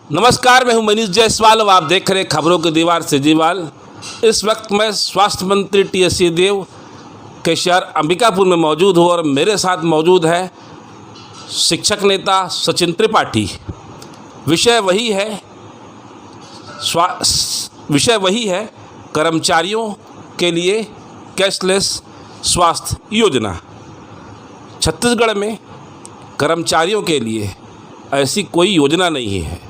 नमस्कार, मैं हूं मनीष जायसवाल और आप देख रहे हैं खबरों की दीवार से जीवाल। इस वक्त मैं स्वास्थ्य मंत्री टी.एस. सिंहदेव के शहर अंबिकापुर में मौजूद हूं और मेरे साथ मौजूद है शिक्षक नेता सचिन त्रिपाठी। विषय वही है कर्मचारियों के लिए कैशलेस स्वास्थ्य योजना। छत्तीसगढ़ में कर्मचारियों के लिए ऐसी कोई योजना नहीं है।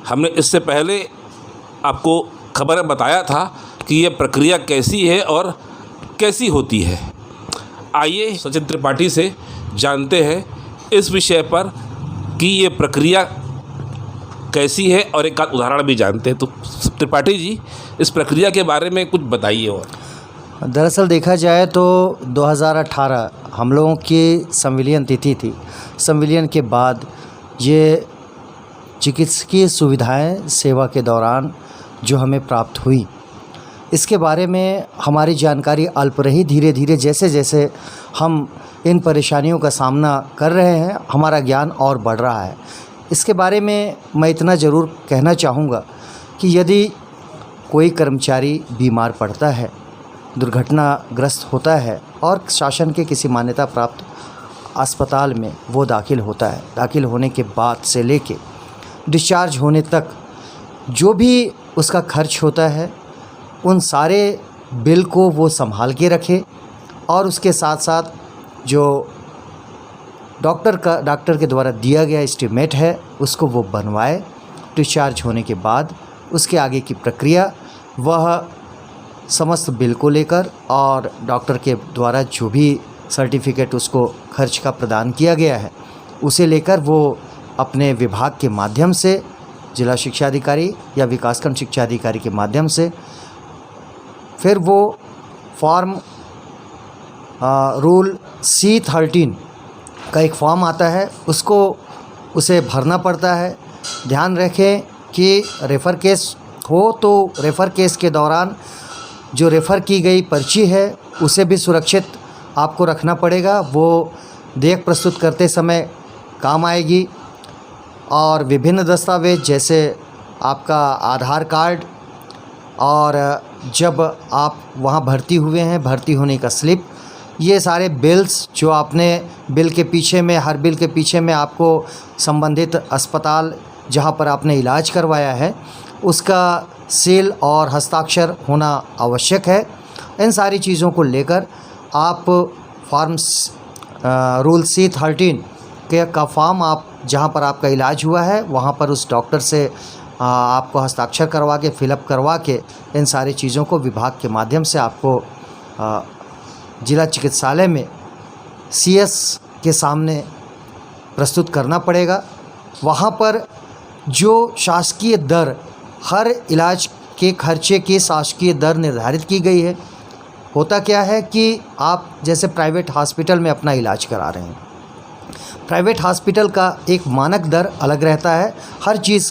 हमने इससे पहले आपको खबर बताया था कि ये प्रक्रिया कैसी है और कैसी होती है। आइए सचिन त्रिपाठी से जानते हैं इस विषय पर कि ये प्रक्रिया कैसी है और एक आध उदाहरण भी जानते हैं। तो त्रिपाठी जी, इस प्रक्रिया के बारे में कुछ बताइए। और दरअसल देखा जाए तो 2018 हम लोगों की संविलियन तिथि थी। संविलियन के बाद ये चिकित्सकीय सुविधाएं सेवा के दौरान जो हमें प्राप्त हुई, इसके बारे में हमारी जानकारी अल्प रही। धीरे धीरे जैसे जैसे हम इन परेशानियों का सामना कर रहे हैं, हमारा ज्ञान और बढ़ रहा है। इसके बारे में मैं इतना ज़रूर कहना चाहूँगा कि यदि कोई कर्मचारी बीमार पड़ता है, दुर्घटनाग्रस्त होता है और शासन के किसी मान्यता प्राप्त अस्पताल में वो दाखिल होता है, दाखिल होने के बाद से लेके डिस्चार्ज होने तक जो भी उसका खर्च होता है, उन सारे बिल को वो संभाल के रखे और उसके साथ साथ जो डॉक्टर के द्वारा दिया गया एस्टीमेट है उसको वो बनवाए। डिस्चार्ज होने के बाद उसके आगे की प्रक्रिया, वह समस्त बिल को लेकर और डॉक्टर के द्वारा जो भी सर्टिफिकेट उसको खर्च का प्रदान किया गया है उसे लेकर वो अपने विभाग के माध्यम से, जिला शिक्षा अधिकारी या विकासखंड शिक्षा अधिकारी के माध्यम से, फिर वो फॉर्म रूल C13 का एक फॉर्म आता है, उसे भरना पड़ता है। ध्यान रखें कि रेफ़र केस हो तो रेफ़र केस के दौरान जो रेफ़र की गई पर्ची है उसे भी सुरक्षित आपको रखना पड़ेगा। वो देख प्रस्तुत करते समय काम आएगी। और विभिन्न दस्तावेज़ जैसे आपका आधार कार्ड और जब आप वहाँ भर्ती हुए हैं, भर्ती होने का स्लिप, ये सारे बिल्स जो आपने बिल के पीछे में, हर बिल के पीछे में आपको संबंधित अस्पताल जहाँ पर आपने इलाज करवाया है उसका सील और हस्ताक्षर होना आवश्यक है। इन सारी चीज़ों को लेकर आप फॉर्म्स रूल C13 का फॉर्म आप जहाँ पर आपका इलाज हुआ है वहाँ पर उस डॉक्टर से आपको हस्ताक्षर करवा के, फिलअप करवा के इन सारी चीज़ों को विभाग के माध्यम से आपको जिला चिकित्सालय में CS के सामने प्रस्तुत करना पड़ेगा। वहाँ पर जो शासकीय दर, हर इलाज के खर्चे की शासकीय दर निर्धारित की गई है। होता क्या है कि आप जैसे प्राइवेट हॉस्पिटल में अपना इलाज करा रहे हैं, प्राइवेट हॉस्पिटल का एक मानक दर अलग रहता है। हर चीज़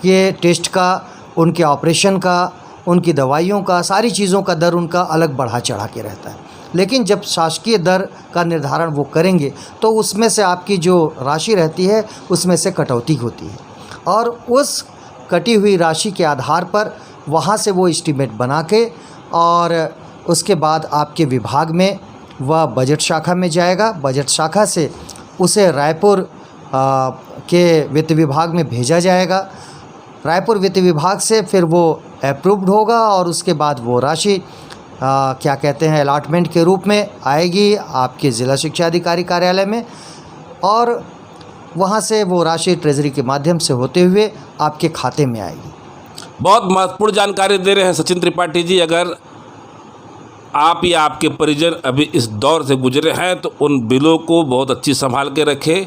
के टेस्ट का, उनके ऑपरेशन का, उनकी दवाइयों का, सारी चीज़ों का दर उनका अलग बढ़ा चढ़ा के रहता है। लेकिन जब शासकीय दर का निर्धारण वो करेंगे तो उसमें से आपकी जो राशि रहती है उसमें से कटौती होती है और उस कटी हुई राशि के आधार पर वहाँ से वो एस्टीमेट बना के और उसके बाद आपके विभाग में वह बजट शाखा में जाएगा। बजट शाखा से उसे रायपुर के वित्त विभाग में भेजा जाएगा। रायपुर वित्त विभाग से फिर वो अप्रूव्ड होगा और उसके बाद वो राशि क्या कहते हैं अलॉटमेंट के रूप में आएगी आपके ज़िला शिक्षा अधिकारी कार्यालय में और वहाँ से वो राशि ट्रेजरी के माध्यम से होते हुए आपके खाते में आएगी। बहुत महत्वपूर्ण जानकारी दे रहे हैं सचिन त्रिपाठी जी। अगर आप या आपके परिजन अभी इस दौर से गुजरे हैं तो उन बिलों को बहुत अच्छी संभाल के रखें।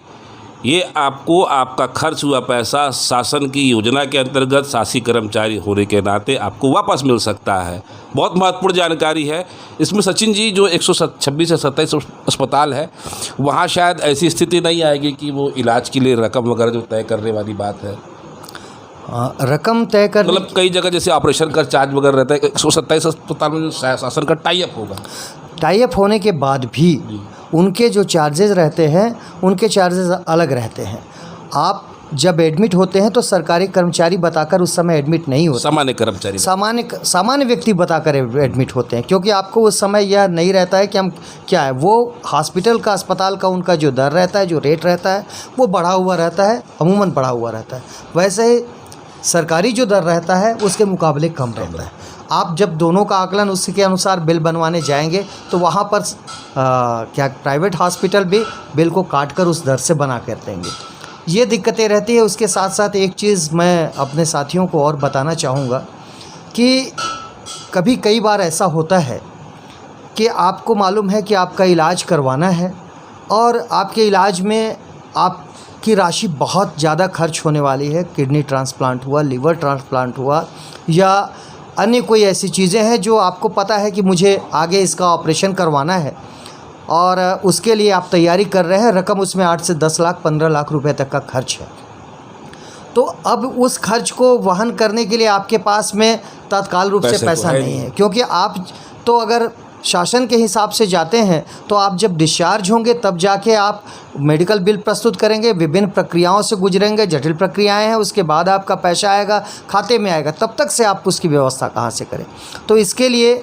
ये आपको आपका खर्च हुआ पैसा शासन की योजना के अंतर्गत शासी कर्मचारी होने के नाते आपको वापस मिल सकता है। बहुत महत्वपूर्ण जानकारी है। इसमें सचिन जी, जो 126 से 27 अस्पताल है वहाँ शायद ऐसी स्थिति नहीं आएगी कि वो इलाज के लिए रकम वगैरह जो तय करने वाली बात है, रकम तय कर, मतलब कई जगह जैसे ऑपरेशन का चार्ज वगैरह रहता है। 127 अस्पताल में जो शासन का टाई अप होगा, टाई अप होने के बाद भी उनके जो चार्जेस रहते हैं उनके चार्जेस अलग रहते हैं। आप जब एडमिट होते हैं तो सरकारी कर्मचारी बताकर उस समय एडमिट नहीं होते, सामान्य कर्मचारी, सामान्य व्यक्ति बताकर एडमिट होते हैं, क्योंकि आपको उस समय यह नहीं रहता है कि हम क्या है, वो हॉस्पिटल का, अस्पताल का उनका जो दर रहता है, जो रेट रहता है, वो बढ़ा हुआ रहता है, अमूमन बढ़ा हुआ रहता है। वैसे ही सरकारी जो दर रहता है उसके मुकाबले कम रहता है। आप जब दोनों का आकलन उसके अनुसार बिल बनवाने जाएंगे तो वहाँ पर क्या प्राइवेट हॉस्पिटल भी बिल को काट कर उस दर से बना कर देंगे। ये दिक्कतें रहती है। उसके साथ साथ एक चीज़ मैं अपने साथियों को और बताना चाहूँगा कि कई बार ऐसा होता है कि आपको मालूम है कि आपका इलाज करवाना है और आपके इलाज में आपकी राशि बहुत ज़्यादा खर्च होने वाली है। किडनी ट्रांसप्लांट हुआ, लीवर ट्रांसप्लांट हुआ या अन्य कोई ऐसी चीज़ें हैं जो आपको पता है कि मुझे आगे इसका ऑपरेशन करवाना है और उसके लिए आप तैयारी कर रहे हैं। रकम उसमें 8 से 10 लाख 15 लाख रुपए तक का खर्च है। तो अब उस खर्च को वहन करने के लिए आपके पास में तत्काल रूप से पैसा नहीं है, क्योंकि आप तो अगर शासन के हिसाब से जाते हैं तो आप जब डिस्चार्ज होंगे तब जाके आप मेडिकल बिल प्रस्तुत करेंगे, विभिन्न प्रक्रियाओं से गुजरेंगे, जटिल प्रक्रियाएं हैं, उसके बाद आपका पैसा आएगा, खाते में आएगा, तब तक से आप उसकी व्यवस्था कहाँ से करें। तो इसके लिए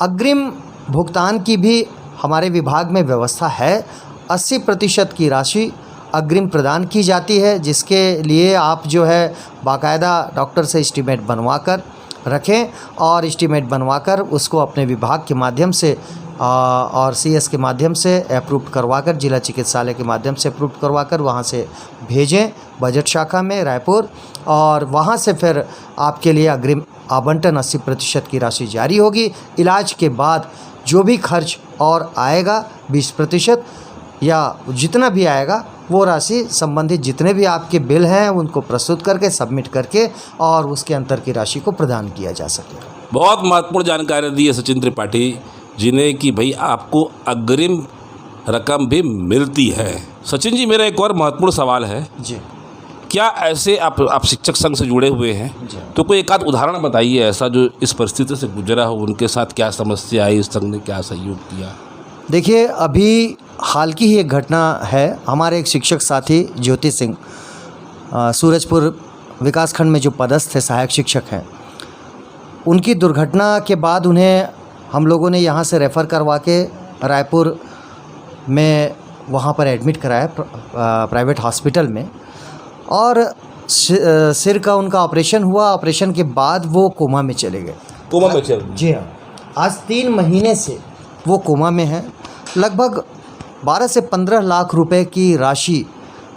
अग्रिम भुगतान की भी हमारे विभाग में व्यवस्था है। 80% की राशि अग्रिम प्रदान की जाती है, जिसके लिए आप जो है बाकायदा डॉक्टर से एस्टीमेट बनवा कर रखें और एस्टीमेट बनवाकर उसको अपने विभाग के माध्यम से और सीएस के माध्यम से अप्रूव करवाकर, जिला चिकित्सालय के माध्यम से अप्रूव करवाकर वहाँ से भेजें बजट शाखा में रायपुर, और वहाँ से फिर आपके लिए अग्रिम आवंटन 80% की राशि जारी होगी। इलाज के बाद जो भी खर्च और आएगा 20% या जितना भी आएगा वो राशि संबंधित जितने भी आपके बिल हैं उनको प्रस्तुत करके सबमिट करके और उसके अंतर की राशि को प्रदान किया जा सके। बहुत महत्वपूर्ण जानकारी दी है सचिन त्रिपाठी जी ने कि भाई आपको अग्रिम रकम भी मिलती है। सचिन जी, मेरा एक और महत्वपूर्ण सवाल है जी, क्या ऐसे आप शिक्षक संघ से जुड़े हुए हैं तो कोई एक आध उदाहरण बताइए ऐसा जो इस परिस्थिति से गुजरा हो, उनके साथ क्या समस्या आई, इस संघ ने क्या सहयोग किया। देखिए, अभी हाल की ही एक घटना है। हमारे एक शिक्षक साथी ज्योति सिंह सूरजपुर विकासखंड में जो पदस्थ थे, सहायक शिक्षक हैं, उनकी दुर्घटना के बाद उन्हें हम लोगों ने यहाँ से रेफ़र करवा के रायपुर में वहाँ पर एडमिट कराया प्राइवेट हॉस्पिटल में, और सिर का उनका ऑपरेशन हुआ। ऑपरेशन के बाद वो कोमा में चले गए। कोमा में चले? जी हाँ, आज 3 महीने से वो कोमा में हैं। लगभग 12 से 15 लाख रुपए की राशि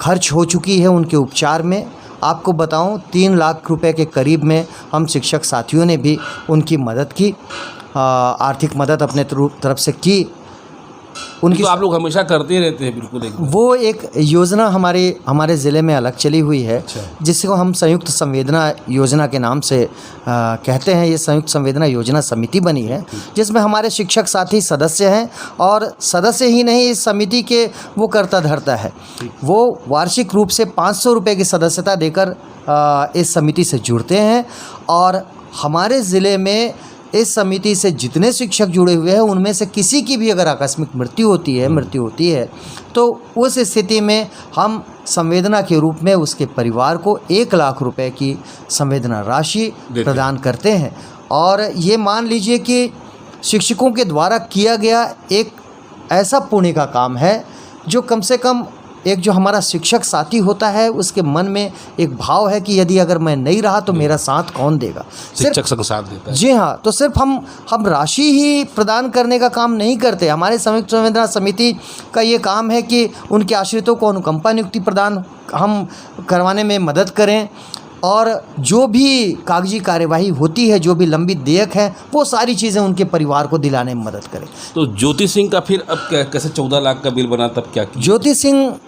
खर्च हो चुकी है उनके उपचार में। आपको बताऊं, 3 लाख रुपए के करीब में हम शिक्षक साथियों ने भी उनकी मदद की, आर्थिक मदद अपने तरफ से की उनकी। तो आप लोग हमेशा करते ही रहते हैं? बिल्कुल। वो एक योजना हमारे ज़िले में अलग चली हुई है, जिसको हम संयुक्त संवेदना योजना के नाम से कहते हैं। ये संयुक्त संवेदना योजना समिति बनी है जिसमें हमारे शिक्षक साथी सदस्य हैं, और सदस्य ही नहीं, इस समिति के वो कर्ता धर्ता है। वो वार्षिक रूप से 500 रुपये की सदस्यता देकर इस समिति से जुड़ते हैं, और हमारे ज़िले में इस समिति से जितने शिक्षक जुड़े हुए हैं उनमें से किसी की भी अगर आकस्मिक मृत्यु होती है तो उस स्थिति में हम संवेदना के रूप में उसके परिवार को 1 लाख रुपए की संवेदना राशि प्रदान करते हैं। और ये मान लीजिए कि शिक्षकों के द्वारा किया गया एक ऐसा पुण्य का काम है जो कम से कम एक जो हमारा शिक्षक साथी होता है उसके मन में एक भाव है कि यदि अगर मैं नहीं रहा तो मेरा साथ कौन देगा। शिक्षक संघ साथ देता है। जी हाँ, तो सिर्फ हम राशि ही प्रदान करने का काम नहीं करते। हमारे संयुक्त संवेदना समिति का ये काम है कि उनके आश्रितों को अनुकंपा नियुक्ति प्रदान हम करवाने में मदद करें, और जो भी कागजी कार्यवाही होती है, जो भी लंबित देयक है, वो सारी चीज़ें उनके परिवार को दिलाने में मदद करें। तो ज्योति सिंह का फिर अब कैसे 14 लाख का बिल बना, तब क्या किया? ज्योति सिंह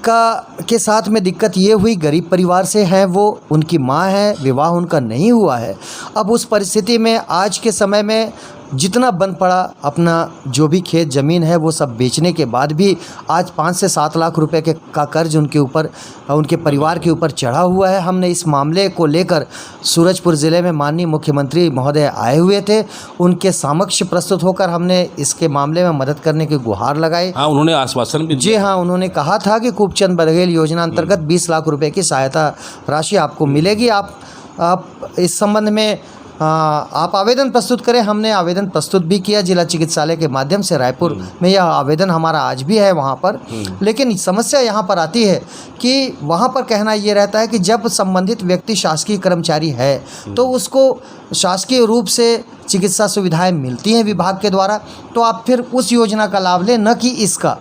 के साथ में दिक्कत ये हुई, गरीब परिवार से हैं वो, उनकी माँ है, विवाह उनका नहीं हुआ है। अब उस परिस्थिति में आज के समय में जितना बन पड़ा अपना जो भी खेत ज़मीन है वो सब बेचने के बाद भी आज 5 से 7 लाख रुपए का कर्ज उनके ऊपर, उनके परिवार के ऊपर चढ़ा हुआ है। हमने इस मामले को लेकर सूरजपुर ज़िले में माननीय मुख्यमंत्री महोदय आए हुए थे, उनके समक्ष प्रस्तुत होकर हमने इसके मामले में मदद करने की गुहार लगाई। हाँ, उन्होंने आश्वासन भी जी दिया। हाँ, उन्होंने कहा था कि खूबचंद बघेल योजना अंतर्गत 20 लाख रुपए की सहायता राशि आपको मिलेगी। आप इस संबंध में आप आवेदन प्रस्तुत करें। हमने आवेदन प्रस्तुत भी किया जिला चिकित्सालय के माध्यम से। रायपुर में यह आवेदन हमारा आज भी है वहाँ पर। लेकिन समस्या यहाँ पर आती है कि वहाँ पर कहना ये रहता है कि जब संबंधित व्यक्ति शासकीय कर्मचारी है तो उसको शासकीय रूप से चिकित्सा सुविधाएं मिलती हैं विभाग के द्वारा, तो आप फिर उस योजना का लाभ लें, न कि इसका।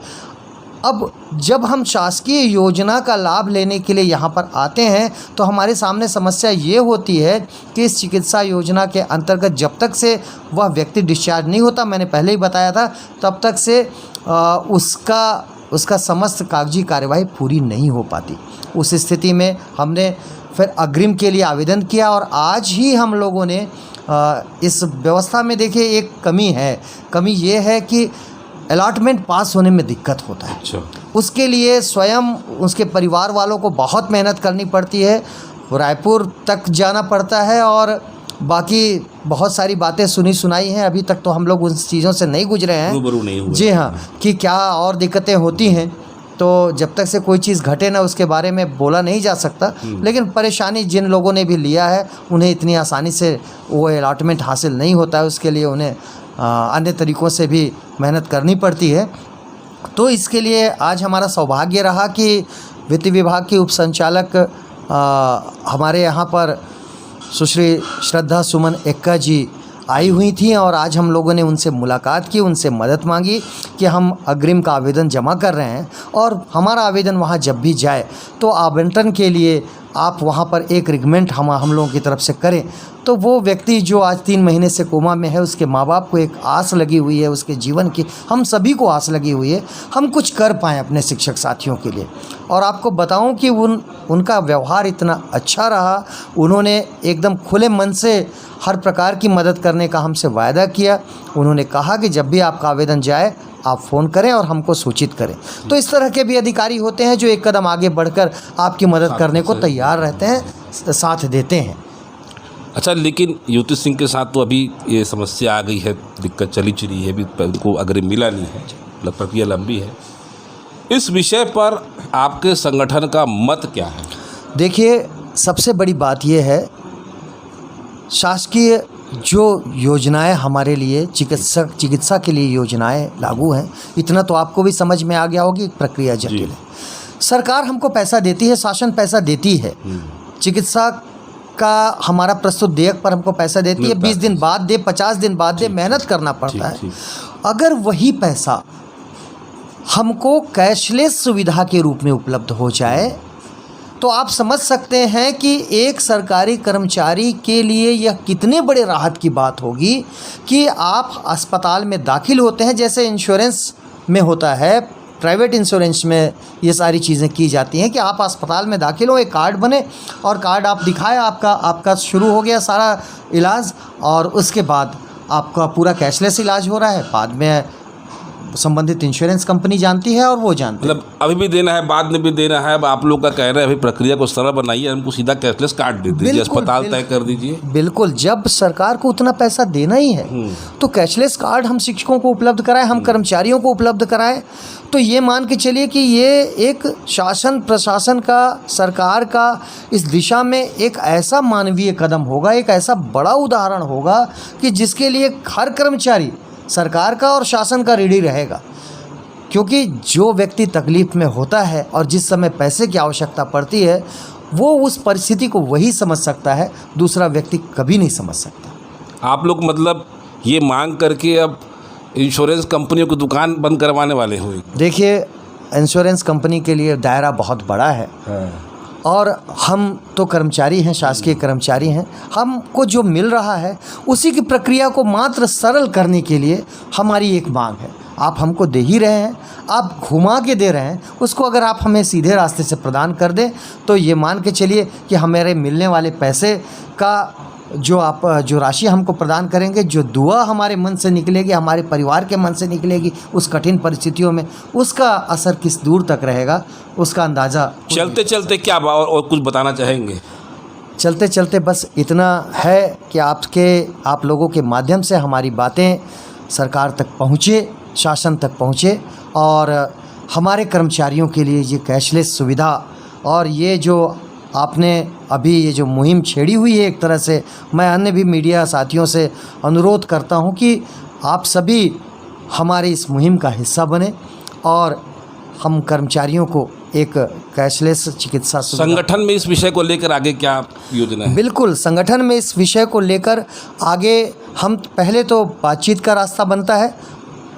अब जब हम शासकीय योजना का लाभ लेने के लिए यहाँ पर आते हैं तो हमारे सामने समस्या ये होती है कि इस चिकित्सा योजना के अंतर्गत जब तक से वह व्यक्ति डिस्चार्ज नहीं होता, मैंने पहले ही बताया था, तब तक से उसका समस्त कागजी कार्यवाही पूरी नहीं हो पाती। उस स्थिति में हमने फिर अग्रिम के लिए आवेदन किया और आज ही हम लोगों ने इस व्यवस्था में देखिए एक कमी ये है कि अलॉटमेंट पास होने में दिक्कत होता है। अच्छा। उसके लिए स्वयं उसके परिवार वालों को बहुत मेहनत करनी पड़ती है, रायपुर तक जाना पड़ता है और बाकी बहुत सारी बातें सुनी सुनाई हैं। अभी तक तो हम लोग उन चीज़ों से नहीं गुजरे हैं, रूबरू नहीं हुए। जी हाँ, कि क्या और दिक्कतें होती हैं। तो जब तक से कोई चीज़ घटे ना उसके बारे में बोला नहीं जा सकता। लेकिन परेशानी जिन लोगों ने भी लिया है उन्हें इतनी आसानी से वो अलॉटमेंट हासिल नहीं होता है, उसके लिए उन्हें अन्य तरीक़ों से भी मेहनत करनी पड़ती है। तो इसके लिए आज हमारा सौभाग्य रहा कि वित्त विभाग की उप संचालक हमारे यहाँ पर सुश्री श्रद्धा सुमन एक्का जी आई हुई थी और आज हम लोगों ने उनसे मुलाकात की, उनसे मदद मांगी कि हम अग्रिम का आवेदन जमा कर रहे हैं और हमारा आवेदन वहाँ जब भी जाए तो आवंटन के लिए आप वहाँ पर एक रिकमेंड हम लोगों की तरफ से करें। तो वो व्यक्ति जो आज 3 महीने से कोमा में है, उसके माँ बाप को एक आस लगी हुई है, उसके जीवन की हम सभी को आस लगी हुई है, हम कुछ कर पाएँ अपने शिक्षक साथियों के लिए। और आपको बताऊं कि उनका व्यवहार इतना अच्छा रहा, उन्होंने एकदम खुले मन से हर प्रकार की मदद करने का हमसे वायदा किया। उन्होंने कहा कि जब भी आपका आवेदन जाए आप फ़ोन करें और हमको सूचित करें। तो इस तरह के भी अधिकारी होते हैं जो एक कदम आगे बढ़कर आपकी मदद करने को तैयार रहते हैं, साथ देते हैं। अच्छा, लेकिन युवती सिंह के साथ तो अभी ये समस्या आ गई है, दिक्कत चली रही है, अभी उनको अग्रिम मिला नहीं है, प्रक्रिया लंबी है। इस विषय पर आपके संगठन का मत क्या है? देखिए, सबसे बड़ी बात यह है, शासकीय जो योजनाएं हमारे लिए चिकित्सा के लिए योजनाएं लागू हैं, इतना तो आपको भी समझ में आ गया होगी, प्रक्रिया जटिल है। सरकार हमको पैसा देती है, शासन पैसा देती है, चिकित्सा का हमारा प्रस्तुत देयक पर हमको पैसा देती है, 20 दिन बाद दे, 50 दिन बाद दे, मेहनत करना पड़ता है। अगर वही पैसा हमको कैशलेस सुविधा के रूप में उपलब्ध हो जाए तो आप समझ सकते हैं कि एक सरकारी कर्मचारी के लिए यह कितने बड़े राहत की बात होगी कि आप अस्पताल में दाखिल होते हैं, जैसे इंश्योरेंस में होता है, प्राइवेट इंश्योरेंस में ये सारी चीज़ें की जाती हैं कि आप अस्पताल में दाखिल हो, एक कार्ड बने और कार्ड आप दिखाएं, आपका शुरू हो गया सारा इलाज और उसके बाद आपका पूरा कैशलेस इलाज हो रहा है। बाद में संबंधित इंश्योरेंस कंपनी जानती है और वो जानती है। मतलब अभी भी देना है, बाद में भी देना है। अब आप लोग का कह रहे हैं अभी प्रक्रिया को सरल बनाइए, हमको सीधा कैशलेस कार्ड दे दीजिए, अस्पताल तय कर दीजिए। बिल्कुल, जब सरकार को उतना पैसा देना ही है तो कैशलेस कार्ड हम शिक्षकों को उपलब्ध कराएं, हम कर्मचारियों को उपलब्ध कराएं। तो ये मान के चलिए कि ये एक शासन प्रशासन का, सरकार का इस दिशा में एक ऐसा मानवीय कदम होगा, एक ऐसा बड़ा उदाहरण होगा कि जिसके लिए हर कर्मचारी सरकार का और शासन का ऋणी रहेगा। क्योंकि जो व्यक्ति तकलीफ़ में होता है और जिस समय पैसे की आवश्यकता पड़ती है, वो उस परिस्थिति को वही समझ सकता है, दूसरा व्यक्ति कभी नहीं समझ सकता। आप लोग मतलब ये मांग करके अब इंश्योरेंस कंपनियों की दुकान बंद करवाने वाले हुए? देखिए, इंश्योरेंस कंपनी के लिए दायरा बहुत बड़ा है और हम तो कर्मचारी हैं, शासकीय कर्मचारी हैं। हमको जो मिल रहा है उसी की प्रक्रिया को मात्र सरल करने के लिए हमारी एक मांग है। आप हमको दे ही रहे हैं, आप घुमा के दे रहे हैं, उसको अगर आप हमें सीधे रास्ते से प्रदान कर दें तो ये मान के चलिए कि हमारे मिलने वाले पैसे का जो राशि हमको प्रदान करेंगे, जो दुआ हमारे मन से निकलेगी, हमारे परिवार के मन से निकलेगी उस कठिन परिस्थितियों में, उसका असर किस दूर तक रहेगा उसका अंदाज़ा। चलते चलते क्या और कुछ बताना चाहेंगे? चलते चलते बस इतना है कि आप लोगों के माध्यम से हमारी बातें सरकार तक पहुँचे, शासन तक पहुँचे, और हमारे कर्मचारियों के लिए ये कैशलेस सुविधा और ये जो आपने अभी ये जो मुहिम छेड़ी हुई है, एक तरह से मैं अन्य भी मीडिया साथियों से अनुरोध करता हूं कि आप सभी हमारे इस मुहिम का हिस्सा बने और हम कर्मचारियों को एक कैशलेस चिकित्सा सुविधा। संगठन में इस विषय को लेकर आगे क्या योजना है? बिल्कुल, संगठन में इस विषय को लेकर आगे हम पहले तो बातचीत का रास्ता बनता है,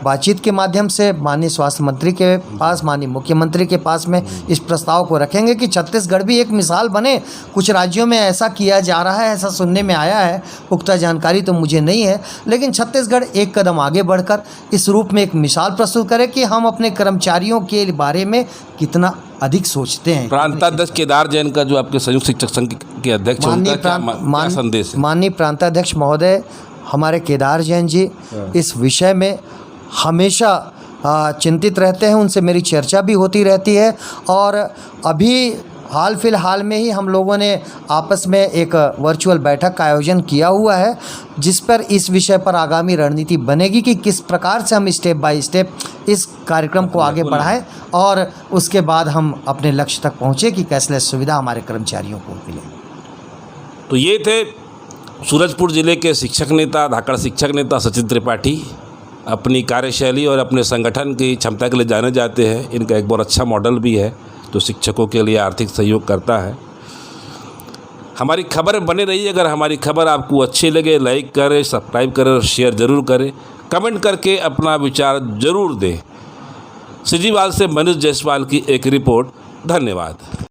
बातचीत के माध्यम से माननीय स्वास्थ्य मंत्री के पास, माननीय मुख्यमंत्री के पास में इस प्रस्ताव को रखेंगे कि छत्तीसगढ़ भी एक मिसाल बने। कुछ राज्यों में ऐसा किया जा रहा है, ऐसा सुनने में आया है, पुख्ता जानकारी तो मुझे नहीं है, लेकिन छत्तीसगढ़ एक कदम आगे बढ़कर इस रूप में एक मिसाल प्रस्तुत करे कि हम अपने कर्मचारियों के बारे में कितना अधिक सोचते हैं। प्रांताध्यक्ष केदार जैन का जो आपके संयुक्त शिक्षक संघ के अध्यक्ष हैं, उनका क्या संदेश है? माननीय प्रांताध्यक्ष महोदय हमारे केदार जैन जी इस विषय में हमेशा चिंतित रहते हैं, उनसे मेरी चर्चा भी होती रहती है, और अभी हाल फिलहाल में ही हम लोगों ने आपस में एक वर्चुअल बैठक का आयोजन किया हुआ है, जिस पर इस विषय पर आगामी रणनीति बनेगी कि किस प्रकार से हम स्टेप बाय स्टेप इस कार्यक्रम को आगे बढ़ाएं और उसके बाद हम अपने लक्ष्य तक पहुँचे कि कैशलेस सुविधा हमारे कर्मचारियों को मिले। तो ये थे सूरजपुर जिले के शिक्षक नेता, धाकड़ शिक्षक नेता सचिन त्रिपाठी। अपनी कार्यशैली और अपने संगठन की क्षमता के लिए जाने जाते हैं। इनका एक बहुत अच्छा मॉडल भी है जो शिक्षकों के लिए आर्थिक सहयोग करता है। हमारी खबर बने रही। अगर हमारी खबर आपको अच्छी लगे, लाइक करें, सब्सक्राइब करें और शेयर ज़रूर करें। कमेंट करके अपना विचार ज़रूर दें। सिजीवाल से मनीष जायसवाल की एक रिपोर्ट। धन्यवाद।